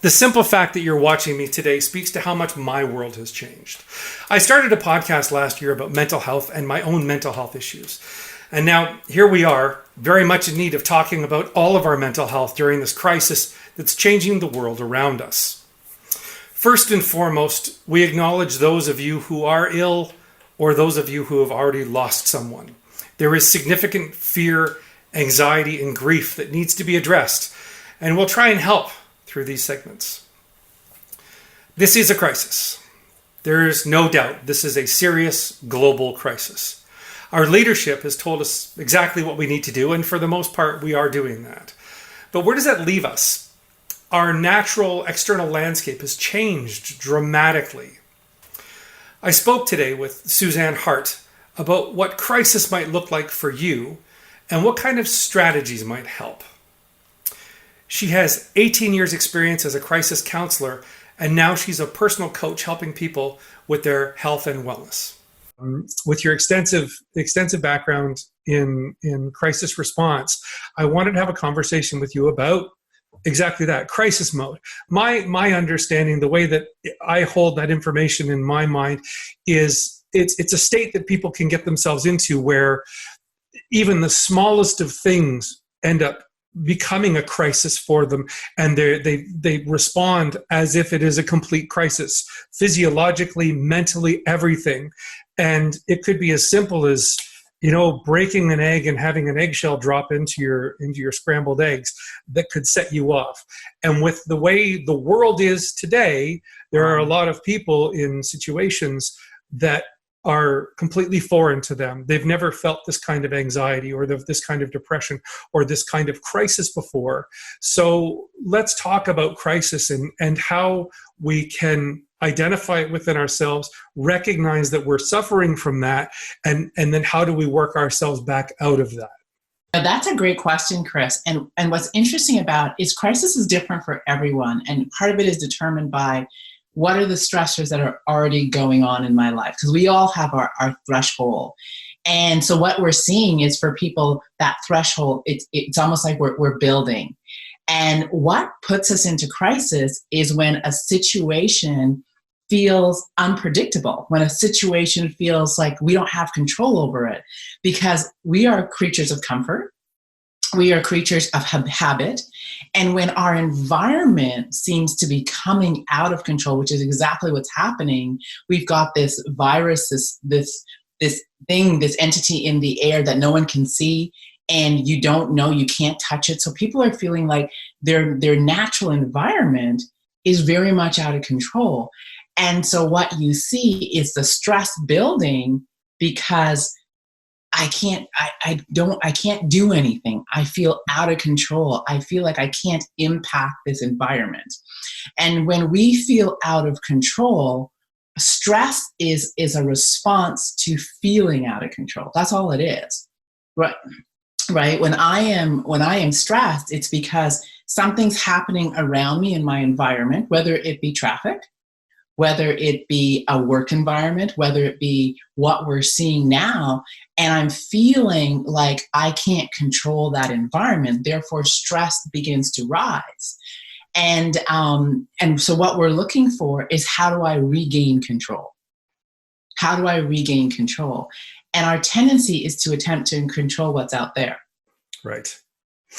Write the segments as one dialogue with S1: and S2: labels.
S1: The simple fact that you're watching me today speaks to how much my world has changed. I started a podcast last year about mental health and my own mental health issues. And now here we are, very much in need of talking about all of our mental health during this crisis that's changing the world around us. First and foremost, we acknowledge those of you who are ill or those of you who have already lost someone. There is significant fear, anxiety, and grief that needs to be addressed, and we'll try and help through these segments. This is a crisis. There is no doubt this is a serious global crisis. Our leadership has told us exactly what we need to do, and for the most part, we are doing that. But where does that leave us? Our natural external landscape has changed dramatically. I spoke today with Suzan Hart about what crisis might look like for you and what kind of strategies might help. She has 18 years experience as a crisis counselor, and now she's a personal coach helping people with their health and wellness. With your extensive background in crisis response, I wanted to have a conversation with you about exactly that, crisis mode. My understanding, the way that I hold that information in my mind is it's a state that people can get themselves into where even the smallest of things end up becoming a crisis for them, and they respond as if it is a complete crisis, physiologically, mentally, everything. And it could be as simple as, breaking an egg and having an eggshell drop into your scrambled eggs that could set you off. And with the way the world is today, there are a lot of people in situations that are completely foreign to them. They've never felt this kind of anxiety or this kind of depression or this kind of crisis before. So let's talk about crisis and how we can identify it within ourselves, recognize that we're suffering from that, and then how do we work ourselves back out of that?
S2: Now, that's a great question, Chris. And what's interesting about is crisis is different for everyone. And part of it is determined by what are the stressors that are already going on in my life? Because we all have our threshold. And so what we're seeing is for people, that threshold, it's almost like we're building. And what puts us into crisis is when a situation feels unpredictable, when a situation feels like we don't have control over it, because we are creatures of comfort. We are creatures of habit. And when our environment seems to be coming out of control, which is exactly what's happening, we've got this virus, this thing, this entity in the air that no one can see, and you don't know, you can't touch it. So people are feeling like their natural environment is very much out of control. And so what you see is the stress building because I can't do anything. I feel out of control. I feel like I can't impact this environment. And when we feel out of control, stress is a response to feeling out of control. That's all it is. Right? When I am stressed, it's because something's happening around me in my environment, whether it be traffic, whether it be a work environment, whether it be what we're seeing now, and I'm feeling like I can't control that environment, therefore stress begins to rise. And so what we're looking for is, how do I regain control? How do I regain control? And our tendency is to attempt to control what's out there.
S1: Right.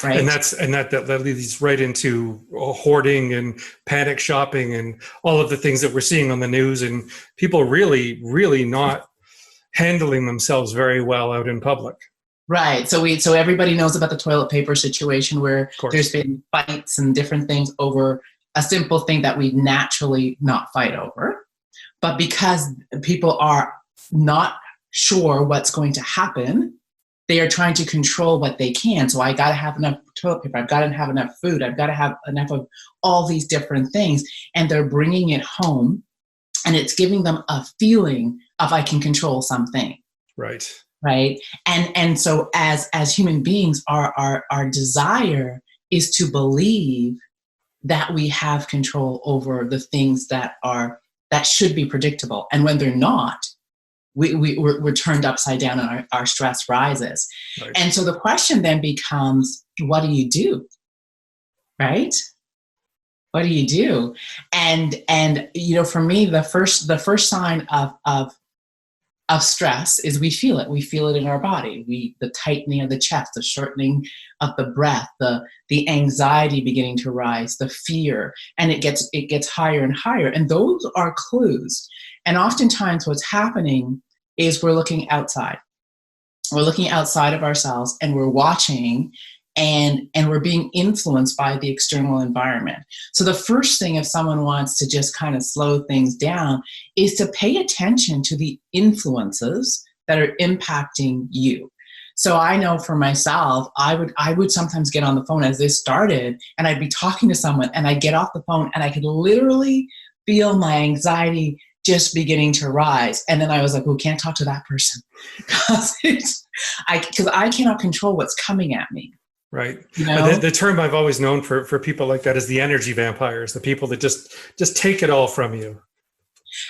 S2: Right.
S1: And that leads right into hoarding and panic shopping and all of the things that we're seeing on the news, and people really, really not handling themselves very well out in public.
S2: Right. So everybody knows about the toilet paper situation where there's been fights and different things over a simple thing that we naturally not fight over. But because people are not sure what's going to happen, they are trying to control what they can. So I got to have enough toilet paper. I've got to have enough food. I've got to have enough of all these different things. And they're bringing it home, and it's giving them a feeling of I can control something.
S1: Right.
S2: Right. And so as human beings, our desire is to believe that we have control over the things that should be predictable. And when they're not, we're turned upside down and our stress rises. Right. And so the question then becomes, what do you do? Right? What do you do? And you know, for me, the first sign of stress is we feel it. We feel it in our body. The tightening of the chest, the shortening of the breath, the anxiety beginning to rise, the fear, and it gets higher and higher. And those are clues. And oftentimes what's happening is we're looking outside. We're looking outside of ourselves and we're watching and we're being influenced by the external environment. So the first thing, if someone wants to just kind of slow things down, is to pay attention to the influences that are impacting you. So I know for myself, I would sometimes get on the phone as this started, and I'd be talking to someone, and I'd get off the phone, and I could literally feel my anxiety just beginning to rise. And then I was like, "Oh, can't talk to that person," because I cannot control what's coming at me.
S1: Right.
S2: You know?
S1: The term I've always known for people like that is the energy vampires, the people that just take it all from you.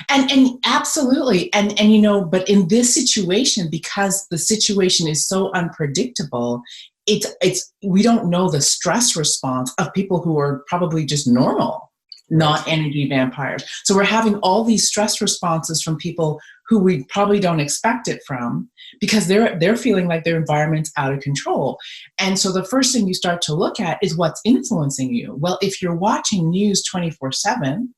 S2: And absolutely. And you know, but in this situation, because the situation is so unpredictable, it's we don't know the stress response of people who are probably just normal, not energy vampires. So we're having all these stress responses from people who we probably don't expect it from, because they're feeling like their environment's out of control. And so the first thing you start to look at is what's influencing you. Well, if you're watching news 24/7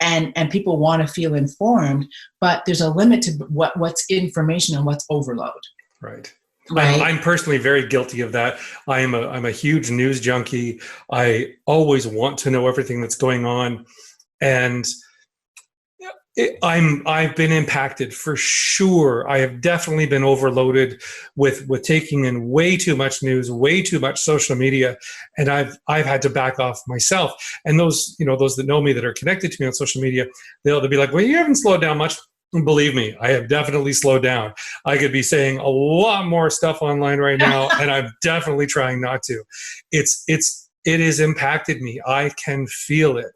S2: and people want to feel informed, but there's a limit to what's information and what's overload.
S1: Right.
S2: Right.
S1: I'm personally very guilty of that. I'm a huge news junkie. I always want to know everything that's going on, and I've been impacted for sure. I have definitely been overloaded with taking in way too much news, way too much social media, and I've had to back off myself. And those that know me, that are connected to me on social media, they'll be like, "Well, you haven't slowed down much." And believe me, I have definitely slowed down. I could be saying a lot more stuff online right now, and I'm definitely trying not to. It has impacted me. I can feel it.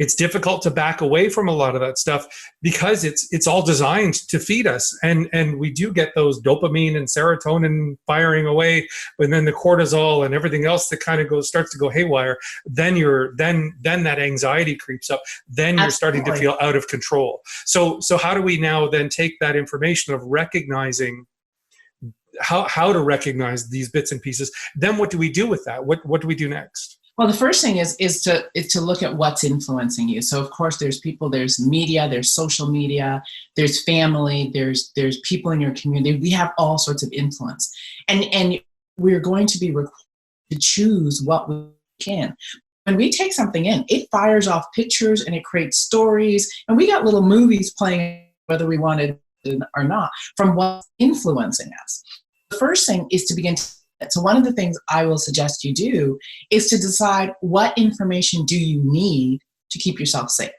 S1: It's difficult to back away from a lot of that stuff because it's all designed to feed us, and we do get those dopamine and serotonin firing away, but then the cortisol and everything else that kind of starts to go haywire. Then that anxiety creeps up. Then you're starting to feel out of control. So how do we now then take that information of recognizing how to recognize these bits and pieces? Then what do we do with that? What do we do next?
S2: Well, the first thing is to look at what's influencing you. So, of course, there's people, there's media, there's social media, there's family, there's people in your community. We have all sorts of influence, and we're going to be required to choose what we can. When we take something in, it fires off pictures and it creates stories, and we got little movies playing whether we wanted it or not from what's influencing us. The first thing is to begin to. So one of the things I will suggest you do is to decide what information do you need to keep yourself safe.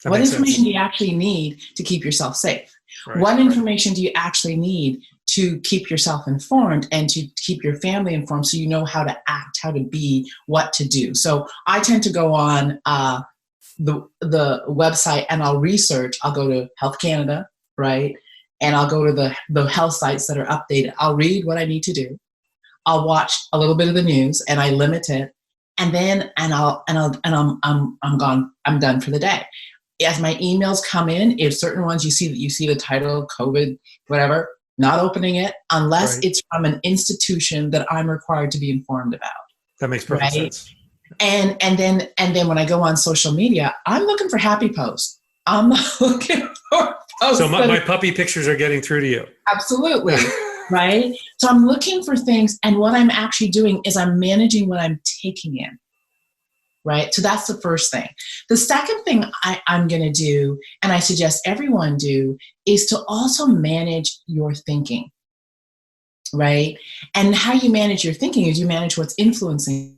S2: What information do you actually need to keep yourself safe? What information do you actually need to keep yourself informed and to keep your family informed so you know how to act, how to be, what to do? So I tend to go on the website and I'll research. I'll go to Health Canada, right? And I'll go to the health sites that are updated. I'll read what I need to do. I'll watch a little bit of the news, and I limit it. And then I'm gone. I'm done for the day. As my emails come in, if certain ones you see the title COVID, whatever, not opening it unless it's from an institution that I'm required to be informed about.
S1: That makes perfect sense.
S2: And then when I go on social media, I'm looking for happy posts. I'm not looking for posts.
S1: So my puppy pictures are getting through to you.
S2: Absolutely. Right? So I'm looking for things, and what I'm actually doing is I'm managing what I'm taking in. Right? So that's the first thing. The second thing I'm going to do, and I suggest everyone do, is to also manage your thinking. Right? And how you manage your thinking is you manage what's influencing.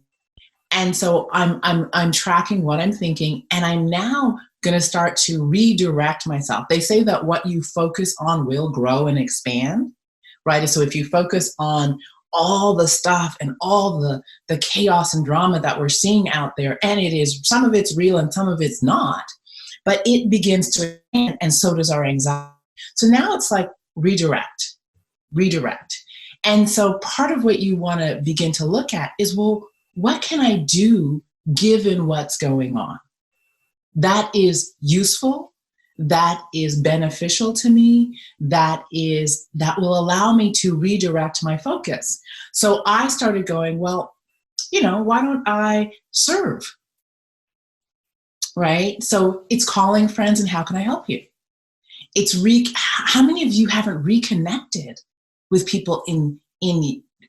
S2: And so I'm tracking what I'm thinking, and I'm now going to start to redirect myself. They say that what you focus on will grow and expand, right? So if you focus on all the stuff and all the chaos and drama that we're seeing out there, and some of it's real and some of it's not, but it begins to expand, and so does our anxiety. So now it's like redirect. And so part of what you want to begin to look at is, well, what can I do given what's going on? That is useful, that is beneficial to me, that will allow me to redirect my focus. So I started going, well, why don't I serve? Right? So it's calling friends and how can I help you? It's how many of you haven't reconnected with people in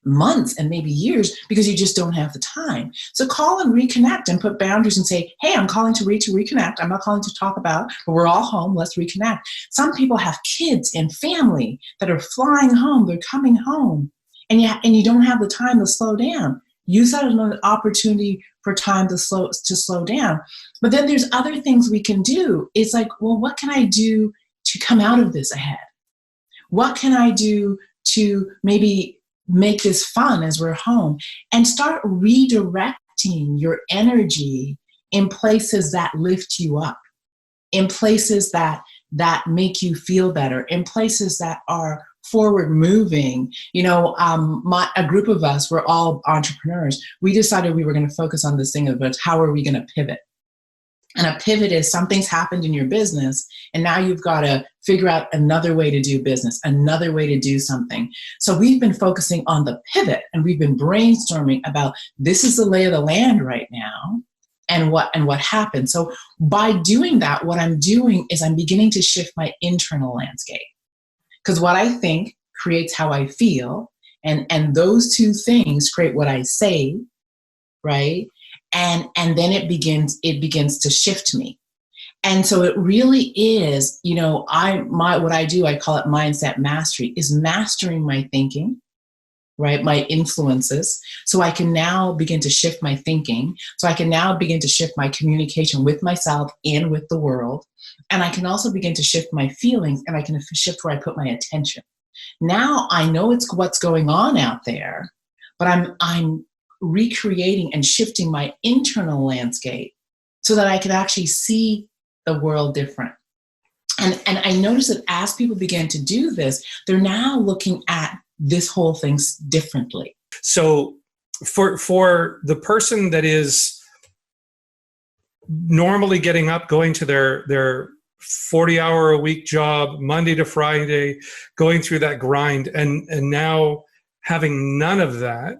S2: months and maybe years because you just don't have the time? So call and reconnect and put boundaries and say, hey, I'm calling to reconnect. I'm not calling to talk about, but we're all home. Let's reconnect. Some people have kids and family that are flying home. They're coming home and you don't have the time to slow down. Use that as an opportunity for time to slow down. But then there's other things we can do. It's like, well, what can I do to come out of this ahead? What can I do to maybe make this fun as we're home? And start redirecting your energy in places that lift you up, in places that make you feel better, in places that are forward moving. A group of us, we're all entrepreneurs. We decided we were going to focus on this thing of how are we going to pivot? And a pivot is something's happened in your business and now you've got to figure out another way to do business, another way to do something. So we've been focusing on the pivot and we've been brainstorming about this is the lay of the land right now and what happened. So by doing that, what I'm doing is I'm beginning to shift my internal landscape. Because what I think creates how I feel, and those two things create what I say, right? And then it begins to shift me. And so it really is, what I do, I call it mindset mastery, is mastering my thinking, right? My influences. So I can now begin to shift my thinking. So I can now begin to shift my communication with myself and with the world. And I can also begin to shift my feelings and I can shift where I put my attention. Now I know it's what's going on out there, but I'm recreating and shifting my internal landscape so that I can actually see the world different. And I notice that as people begin to do this, they're now looking at this whole thing differently.
S1: So for the person that is normally getting up, going to their 40-hour-a-week job, Monday to Friday, going through that grind, and now having none of that,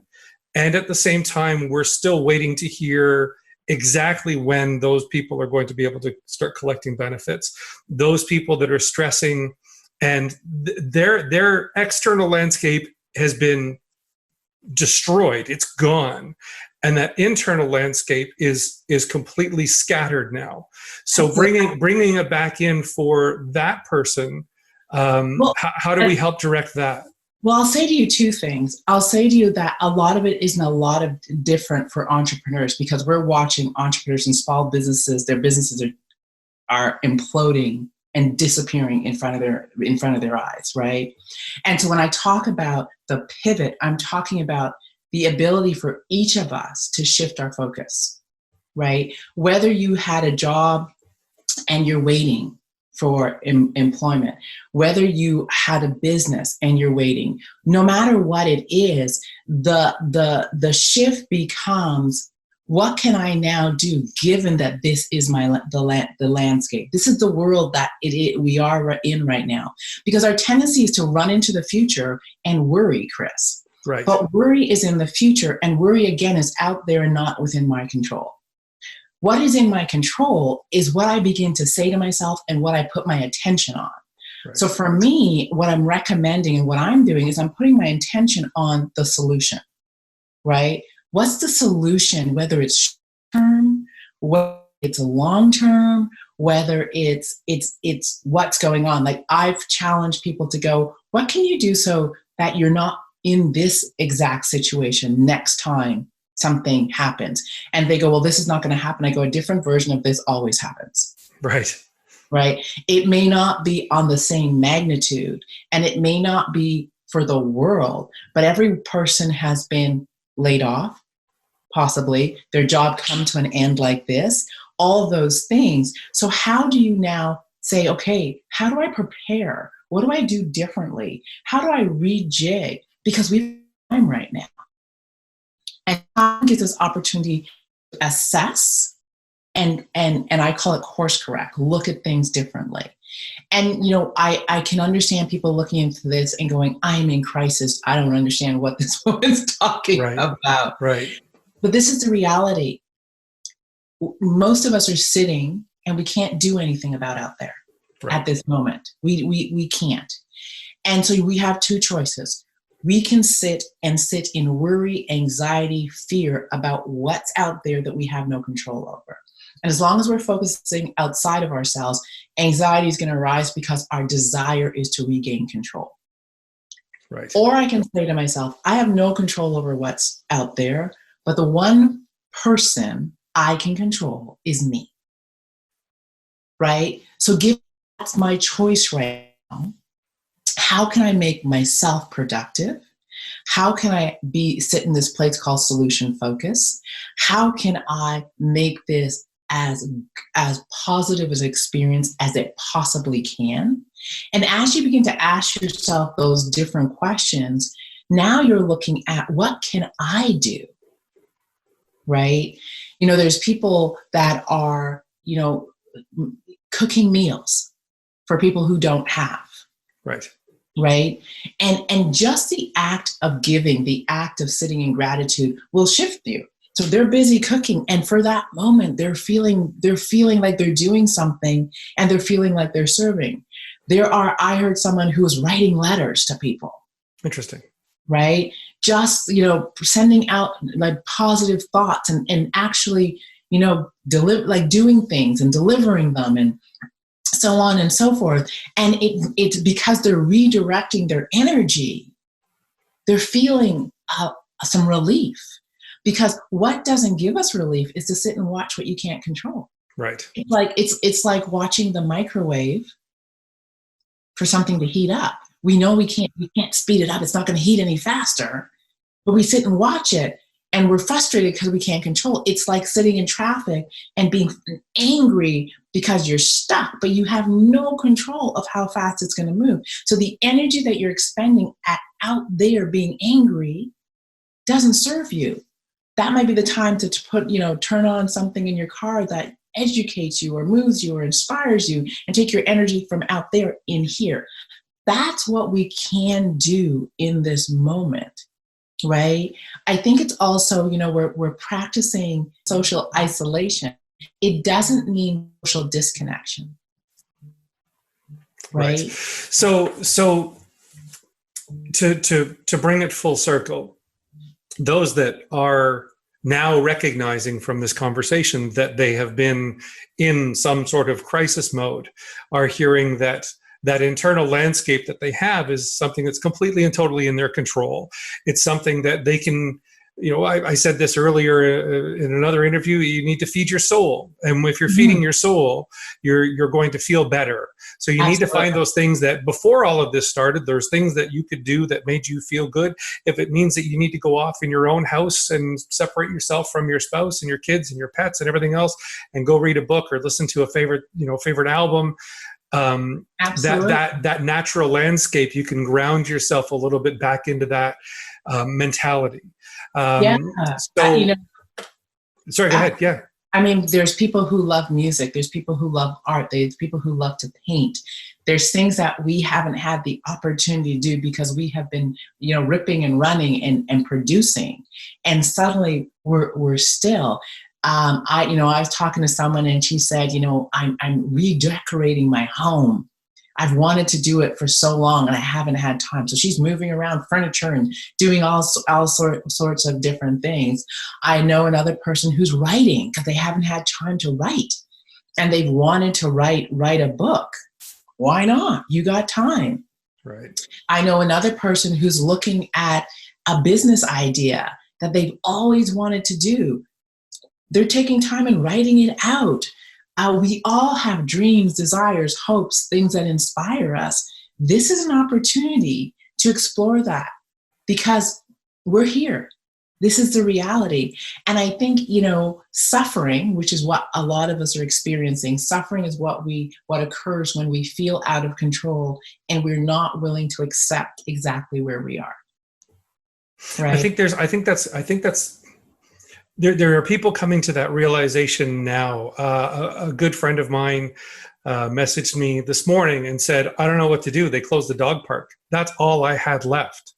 S1: and at the same time, we're still waiting to hear exactly when those people are going to be able to start collecting benefits. Those people that are stressing and their external landscape has been destroyed. It's gone. And that internal landscape is completely scattered now. So bringing it back in for that person, how do we help direct that?
S2: Well, I'll say to you two things. I'll say to you that a lot of it isn't a lot of different for entrepreneurs because we're watching entrepreneurs and small businesses, their businesses are imploding and disappearing in front of their eyes, right? And so when I talk about the pivot, I'm talking about the ability for each of us to shift our focus, right? Whether you had a job and you're waiting for employment, whether you had a business and you're waiting, no matter what it is, the shift becomes, what can I now do given that this is the landscape? This is the world that we are in right now. Because our tendency is to run into the future and worry, Chris.
S1: Right.
S2: But worry is in the future, and worry again is out there and not within my control. What is in my control is what I begin to say to myself and what I put my attention on. Right. So for me, what I'm recommending and what I'm doing is I'm putting my intention on the solution, right? What's the solution, whether it's short-term, whether it's long-term, whether it's what's going on. Like I've challenged people to go, what can you do so that you're not in this exact situation next time something happens? And they go, well, this is not going to happen. I go, a different version of this always happens.
S1: Right.
S2: Right. It may not be on the same magnitude and it may not be for the world, but every person has been laid off, possibly their job come to an end like this, all those things. So how do you now say, okay, how do I prepare? What do I do differently? How do I rejig? Because we have time right now. And time gives us opportunity to assess and I call it course correct, look at things differently. And, I can understand people looking into this and going, I'm in crisis. I don't understand what this woman's talking about.
S1: Right.
S2: But this is the reality. Most of us are sitting and we can't do anything about out there at this moment. We can't. And so we have two choices. We can sit in worry, anxiety, fear about what's out there that we have no control over. And as long as we're focusing outside of ourselves, anxiety is going to arise because our desire is to regain control.
S1: Right.
S2: Or I can say to myself, I have no control over what's out there, but the one person I can control is me. Right? So that's my choice right now. How can I make myself productive? How can I sit in this place called solution focus? How can I make this as positive as experience as it possibly can? And as you begin to ask yourself those different questions, now you're looking at, what can I do? Right? There's people that are, cooking meals for people who don't have. Right? And just the act of giving, the act of sitting in gratitude will shift you. So they're busy cooking, and for that moment, they're feeling like they're doing something, and they're feeling like they're serving. I heard someone who was writing letters to people.
S1: Interesting.
S2: Right? Just, sending out like positive thoughts and actually, doing things and delivering them and so on and so forth. And it's because they're redirecting their energy. They're feeling some relief. Because what doesn't give us relief is to sit and watch what you can't control.
S1: Right.
S2: It's like watching the microwave for something to heat up. We know we can't speed it up. It's not going to heat any faster. But we sit and watch it, and we're frustrated because we can't control. It's like sitting in traffic and being angry because you're stuck, but you have no control of how fast it's going to move. So the energy that you're expending out there being angry doesn't serve you. That might be the time to put, turn on something in your car that educates you or moves you or inspires you, and take your energy from out there in here. That's what we can do in this moment, right? I think it's also, we're practicing social isolation. It doesn't mean social disconnection, right?
S1: So to bring it full circle, those that are now recognizing from this conversation that they have been in some sort of crisis mode are hearing that internal landscape that they have is something that's completely and totally in their control. It's something that they can, I said this earlier in another interview, you need to feed your soul. And if you're feeding your soul, you're going to feel better. So you need to find those things that before all of this started, there's things that you could do that made you feel good. If it means that you need to go off in your own house and separate yourself from your spouse and your kids and your pets and everything else, and go read a book or listen to a favorite album, that natural landscape, you can ground yourself a little bit back into that mentality. Sorry, go ahead. Yeah.
S2: I mean, there's people who love music. There's people who love art. There's people who love to paint. There's things that we haven't had the opportunity to do because we have been, ripping and running and producing. And suddenly we're still. I was talking to someone and she said, I'm redecorating my home. I've wanted to do it for so long and I haven't had time. So she's moving around furniture and doing all sorts of different things. I know another person who's writing because they haven't had time to write, and they've wanted to write a book. Why not? You got time.
S1: Right.
S2: I know another person who's looking at a business idea that they've always wanted to do. They're taking time and writing it out. We all have dreams, desires, hopes, things that inspire us. This is an opportunity to explore that because we're here. This is the reality. And I think, suffering, which is what a lot of us are experiencing, suffering is what occurs when we feel out of control and we're not willing to accept exactly where we are. Right?
S1: I think that's there are people coming to that realization now. A good friend of mine messaged me this morning and said, I don't know what to do. They closed the dog park. That's all I had left.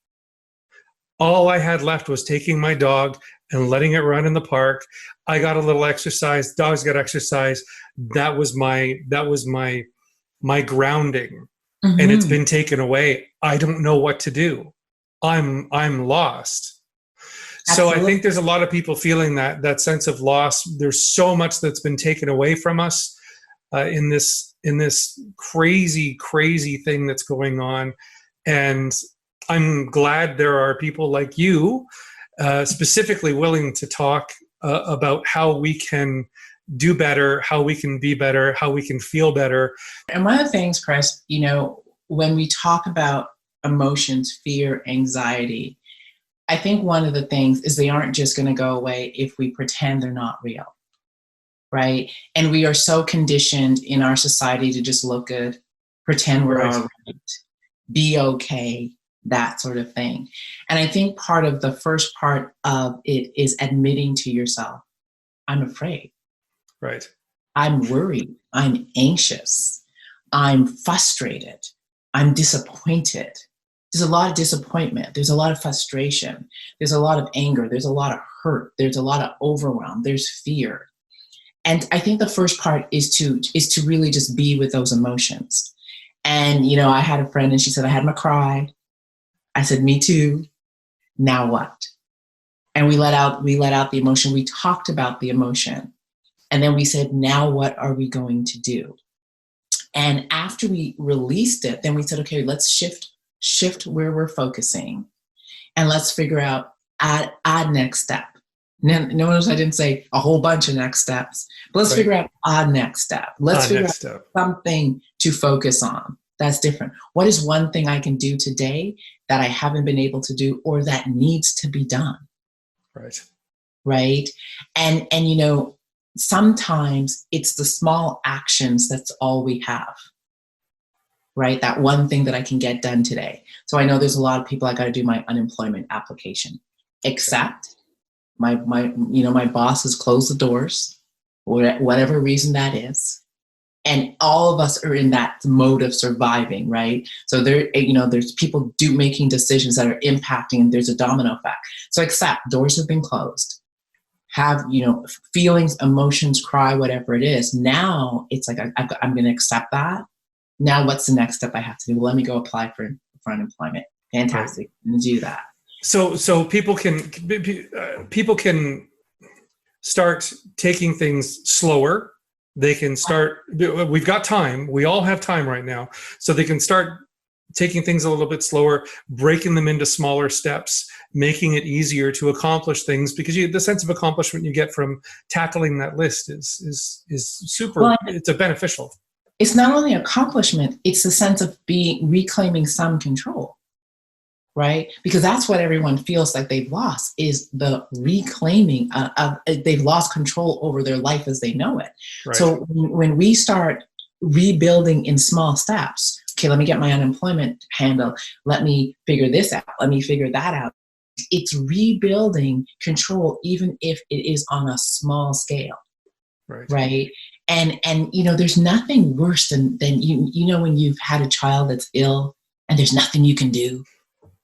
S1: All I had left was taking my dog and letting it run in the park. I got a little exercise. Dogs got exercise. That was my grounding, and it's been taken away. I don't know what to do. I'm lost. So I think there's a lot of people feeling that sense of loss. There's so much that's been taken away from us in this crazy thing that's going on, and I'm glad there are people like you specifically willing to talk about how we can do better, how we can be better, how we can feel better.
S2: And one of the things, Chris, when we talk about emotions, fear, anxiety, I think one of the things is they aren't just going to go away if we pretend they're not real, right? And we are so conditioned in our society to just look good, pretend we're all right, be okay, that sort of thing. And I think part of the first part of it is admitting to yourself, I'm afraid.
S1: Right.
S2: I'm worried. I'm anxious. I'm frustrated. I'm disappointed. There's a lot of disappointment. There's a lot of frustration. There's a lot of anger. There's a lot of hurt. There's a lot of overwhelm. There's fear. And I think the first part is to really just be with those emotions. And, I had a friend and she said, I had my cry. I said, me too. Now what? And we let out the emotion. We talked about the emotion. And then we said, now what are we going to do? And after we released it, then we said, okay, let's shift where we're focusing, and let's figure out add next step. Notice I didn't say a whole bunch of next steps, but let's figure out odd next step. Let's figure out something to focus on that's different. What is one thing I can do today that I haven't been able to do or that needs to be done? Right. And sometimes it's the small actions that's all we have. Right? That one thing that I can get done today. So I know there's a lot of people, I got to do my unemployment application, except my boss has closed the doors, whatever reason that is. And all of us are in that mode of surviving, right? So there's people making decisions that are impacting, and there's a domino effect. So except doors have been closed, have, feelings, emotions, cry, whatever it is. Now it's like, I'm going to accept that. Now, what's the next step I have to do? Well, let me go apply for unemployment. Fantastic. And do that.
S1: So people can start taking things slower. They can start. We've got time. We all have time right now, so they can start taking things a little bit slower, breaking them into smaller steps, making it easier to accomplish things, because the sense of accomplishment you get from tackling that list is super. Well, it's a beneficial.
S2: It's not only accomplishment, it's the sense of reclaiming some control, right? Because that's what everyone feels like they've lost, is the reclaiming they've lost control over their life as they know it. Right. So when we start rebuilding in small steps, okay, let me get my unemployment handle. Let me figure this out. Let me figure that out. It's rebuilding control, even if it is on a small scale, right? And there's nothing worse than when you've had a child that's ill and there's nothing you can do.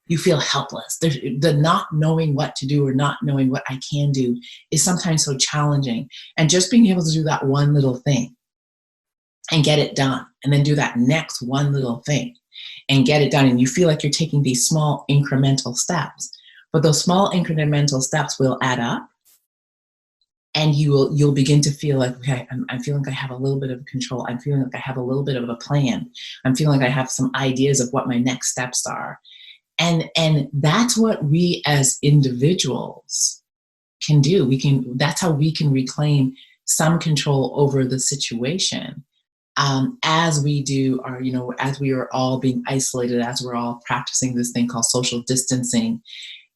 S2: You feel helpless. The not knowing what to do or not knowing what I can do is sometimes so challenging. And just being able to do that one little thing and get it done, and then do that next one little thing and get it done. And you feel like you're taking these small incremental steps, but those small incremental steps will add up. And you'll begin to feel like, okay, I'm feeling like I have a little bit of control. I'm feeling like I have a little bit of a plan. I'm feeling like I have some ideas of what my next steps are. And that's what we as individuals can do. That's how we can reclaim some control over the situation. As we do as we are all being isolated, as we're all practicing this thing called social distancing.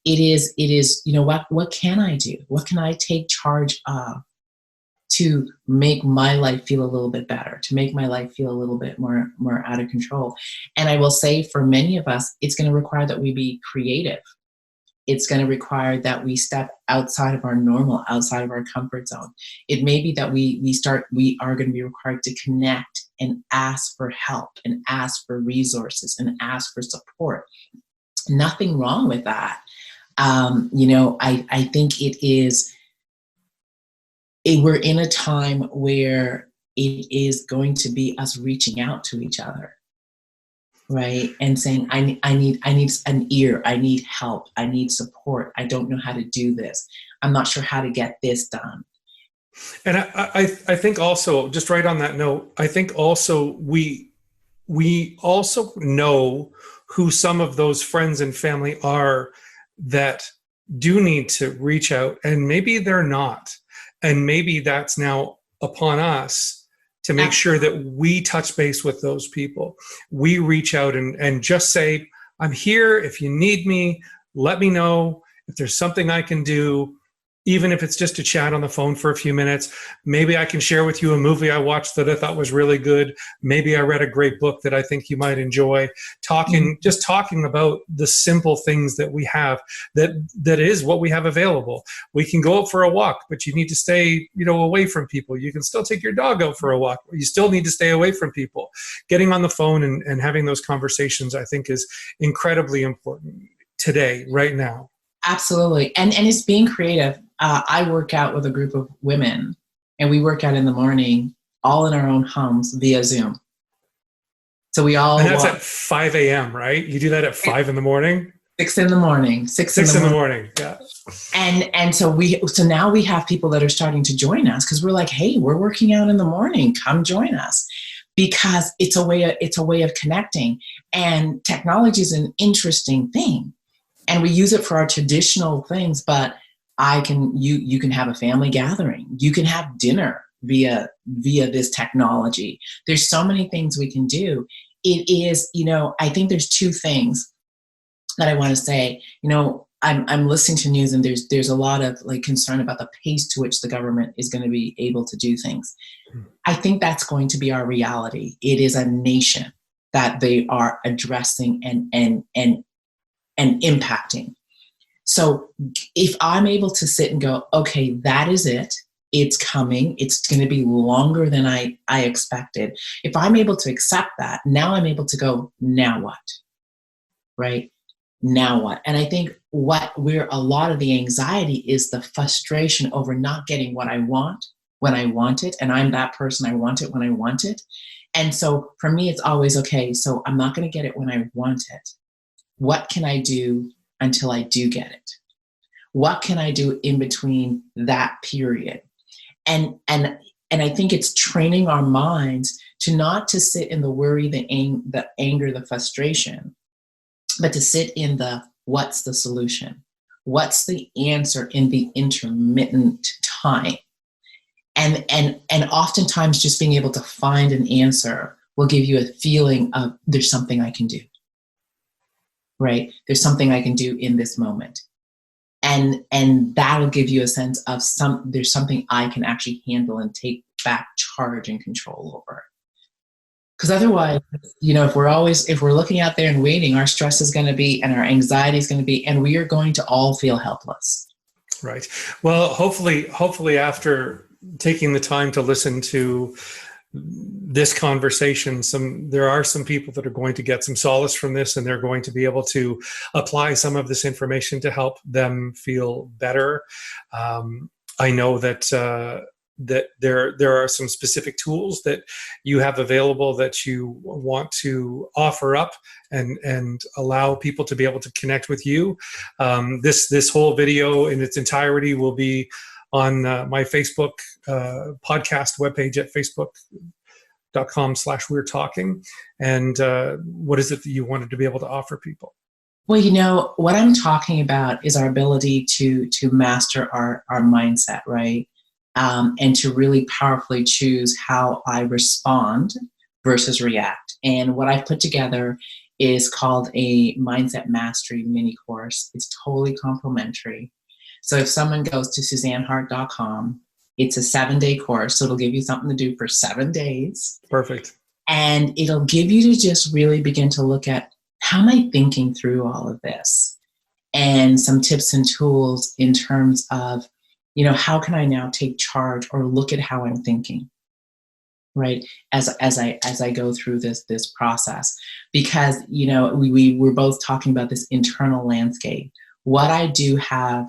S2: It is, what can I do? What can I take charge of to make my life feel a little bit better, to make my life feel a little bit more out of control? And I will say, for many of us, it's going to require that we be creative it's going to require that we step outside of our normal, outside of our comfort zone. It may be that we are going to be required to connect and ask for help and ask for resources and ask for support. Nothing wrong with that. I think we're in a time where it is going to be us reaching out to each other. Right. And saying, I need an ear. I need help. I need support. I don't know how to do this. I'm not sure how to get this done.
S1: And I think also, just right on that note, I think also we also know who some of those friends and family are that do need to reach out, and maybe they're not. And maybe that's now upon us to make sure that we touch base with those people. We reach out and just say, I'm here. If you need me, let me know. If there's something I can do, even if it's just to chat on the phone for a few minutes, maybe I can share with you a movie I watched that I thought was really good. Maybe I read a great book that I think you might enjoy. Just talking about the simple things that we have, that is what we have available. We can go out for a walk, but you need to stay, away from people. You can still take your dog out for a walk, but you still need to stay away from people. Getting on the phone and having those conversations, I think, is incredibly important today, right now.
S2: Absolutely. And it's being creative. I work out with a group of women, and we work out in the morning, all in our own homes via Zoom. So we all.
S1: And that's at 5 a.m., right? You do that at 5 in the morning?
S2: 6 in the morning. 6
S1: in the morning. Yeah.
S2: And so now we have people that are starting to join us, because we're like, hey, we're working out in the morning. Come join us. Because it's a way of connecting. And technology is an interesting thing. And we use it for our traditional things, but you can have a family gathering. You can have dinner via this technology. There's so many things we can do. It is, I think there's two things that I want to say. I'm listening to news, and there's a lot of concern about the pace to which the government is going to be able to do things. I think that's going to be our reality. It is a nation that they are addressing and impacting. So if I'm able to sit and go, okay, that is it. It's coming. It's going to be longer than I expected. If I'm able to accept that, now I'm able to go, now what? Right? Now what? And I think a lot of the anxiety is the frustration over not getting what I want when I want it. And I'm that person. I want it when I want it. And so for me, it's always, okay, so I'm not going to get it when I want it. What can I do until I do get it? What can I do in between that period? And I think it's training our minds to not to sit in the worry, the anger, the frustration, but to sit in the what's the solution? What's the answer in the intermittent time? And oftentimes just being able to find an answer will give you a feeling of there's something I can do. Right? There's something I can do in this moment. And that'll give you a sense of there's something I can actually handle and take back charge and control over. Because otherwise, if we're looking out there and waiting, our stress is going to be, and our anxiety is going to be, and we are going to all feel helpless.
S1: Right. Well, hopefully after taking the time to listen to this conversation, there are some people that are going to get some solace from this, and they're going to be able to apply some of this information to help them feel better. I know that there are some specific tools that you have available that you want to offer up and allow people to be able to connect with you. This whole video in its entirety will be on my Facebook podcast webpage at facebook.com/we're-talking. And what is it that you wanted to be able to offer people?
S2: Well, what I'm talking about is our ability to master our mindset, right? And to really powerfully choose how I respond versus react. And what I've put together is called a Mindset Mastery mini course. It's totally complimentary. So if someone goes to SuzanHart.com, it's a 7-day course. So it'll give you something to do for 7 days.
S1: Perfect.
S2: And it'll give you to just really begin to look at, how am I thinking through all of this? and some tips and tools in terms of, how can I now take charge or look at how I'm thinking, right? As I go through this process, because, we were both talking about this internal landscape. What I do have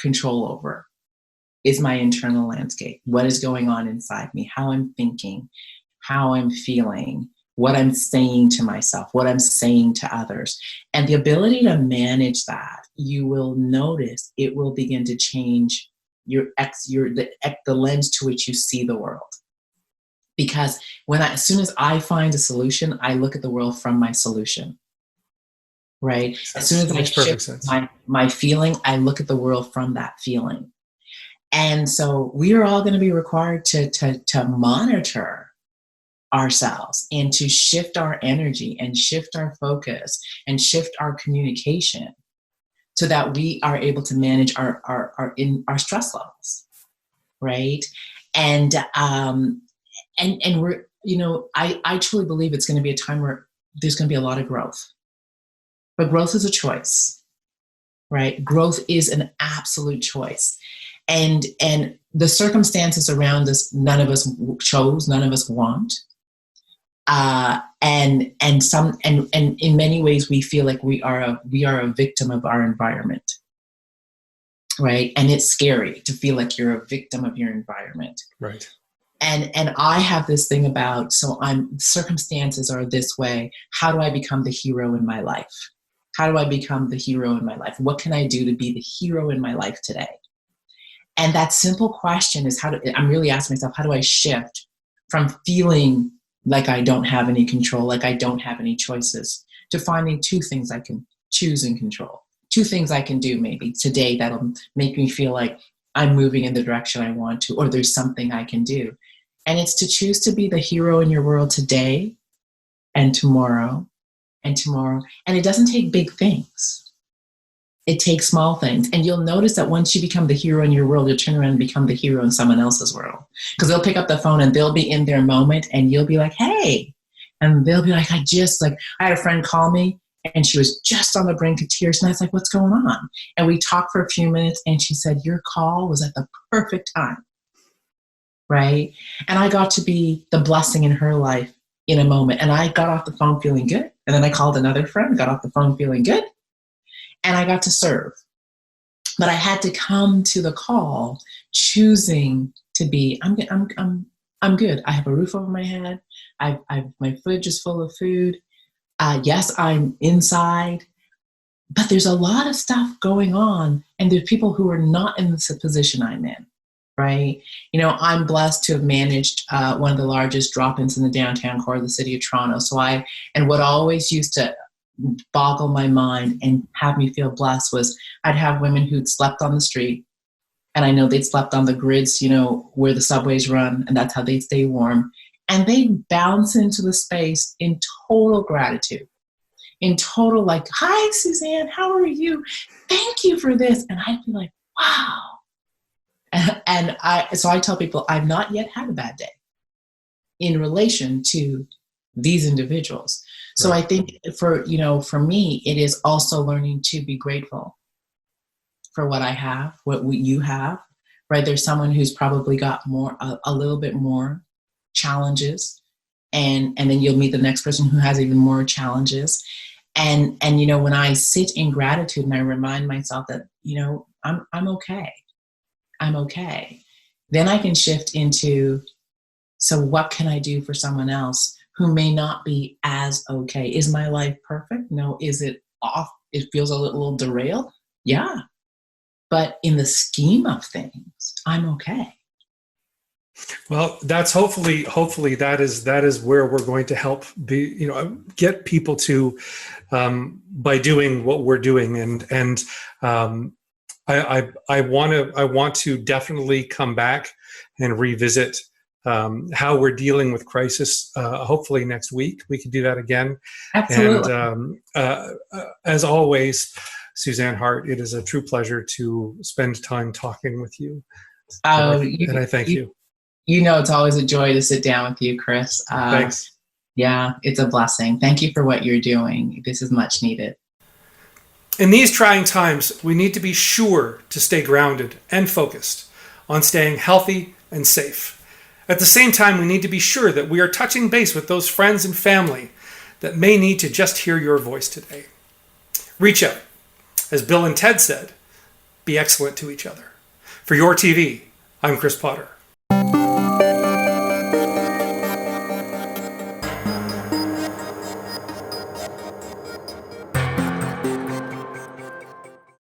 S2: control over is my internal landscape. What is going on inside me, how I'm thinking, how I'm feeling, what I'm saying to myself, what I'm saying to others. And the ability to manage that, you will notice it will begin to change the lens to which you see the world. Because as soon as I find a solution, I look at the world from my solution. Right? As soon as I shift my feeling, I look at the world from that feeling. And so we are all going to be required to monitor ourselves and to shift our energy and shift our focus and shift our communication so that we are able to manage our stress levels, right? And we're, I truly believe it's going to be a time where there's going to be a lot of growth. But growth is a choice, right? Growth is an absolute choice. And the circumstances around us, none of us chose, none of us want. And in many ways, we feel like we are a victim of our environment, right? And it's scary to feel like you're a victim of your environment.
S1: Right.
S2: And I have this thing about, circumstances are this way. How do I become the hero in my life? How do I become the hero in my life? What can I do to be the hero in my life today? And that simple question is I'm really asking myself, how do I shift from feeling like I don't have any control, like I don't have any choices, to finding two things I can choose and control, two things I can do maybe today that'll make me feel like I'm moving in the direction I want to, or there's something I can do. And it's to choose to be the hero in your world today and tomorrow and tomorrow. And it doesn't take big things. It takes small things. And you'll notice that once you become the hero in your world, you'll turn around and become the hero in someone else's world. Because they'll pick up the phone and they'll be in their moment and you'll be like, hey. And they'll be like, I had a friend call me and she was just on the brink of tears. And I was like, what's going on? And we talked for a few minutes and she said, your call was at the perfect time. Right? And I got to be the blessing in her life in a moment. And I got off the phone feeling good. And then I called another friend, got off the phone feeling good. And I got to serve. But I had to come to the call choosing to be, I'm good. I have a roof over my head. My fridge is full of food. Yes, I'm inside. But there's a lot of stuff going on. And there's people who are not in the position I'm in. Right? I'm blessed to have managed one of the largest drop-ins in the downtown core of the city of Toronto. And what always used to boggle my mind and have me feel blessed was I'd have women who'd slept on the street, and I know they'd slept on the grids, where the subways run, and that's how they'd stay warm. And they'd bounce into the space in total gratitude, in total like, hi, Suzanne, how are you? Thank you for this. And I'd be like, wow. So I tell people I've not yet had a bad day in relation to these individuals. So right. I think for me, it is also learning to be grateful for what I have, what you have, right? There's someone who's probably got a little bit more challenges, and then you'll meet the next person who has even more challenges. And when I sit in gratitude and I remind myself that, I'm okay. I'm okay. Then I can shift into, so what can I do for someone else who may not be as okay? Is my life perfect? No. Is it off? It feels a little derailed? Yeah. But in the scheme of things, I'm okay.
S1: Well, that's hopefully that is where we're going to help get people to by doing what we're doing. And I want to definitely come back and revisit how we're dealing with crisis. Hopefully next week we can do that again.
S2: Absolutely.
S1: And as always, Suzan Hart, it is a true pleasure to spend time talking with you. And I thank you.
S2: It's always a joy to sit down with you, Chris.
S1: Thanks.
S2: Yeah, it's a blessing. Thank you for what you're doing. This is much needed.
S1: In these trying times, we need to be sure to stay grounded and focused on staying healthy and safe. At the same time, we need to be sure that we are touching base with those friends and family that may need to just hear your voice today. Reach out. As Bill and Ted said, be excellent to each other. For YourTV, I'm Chris Potter.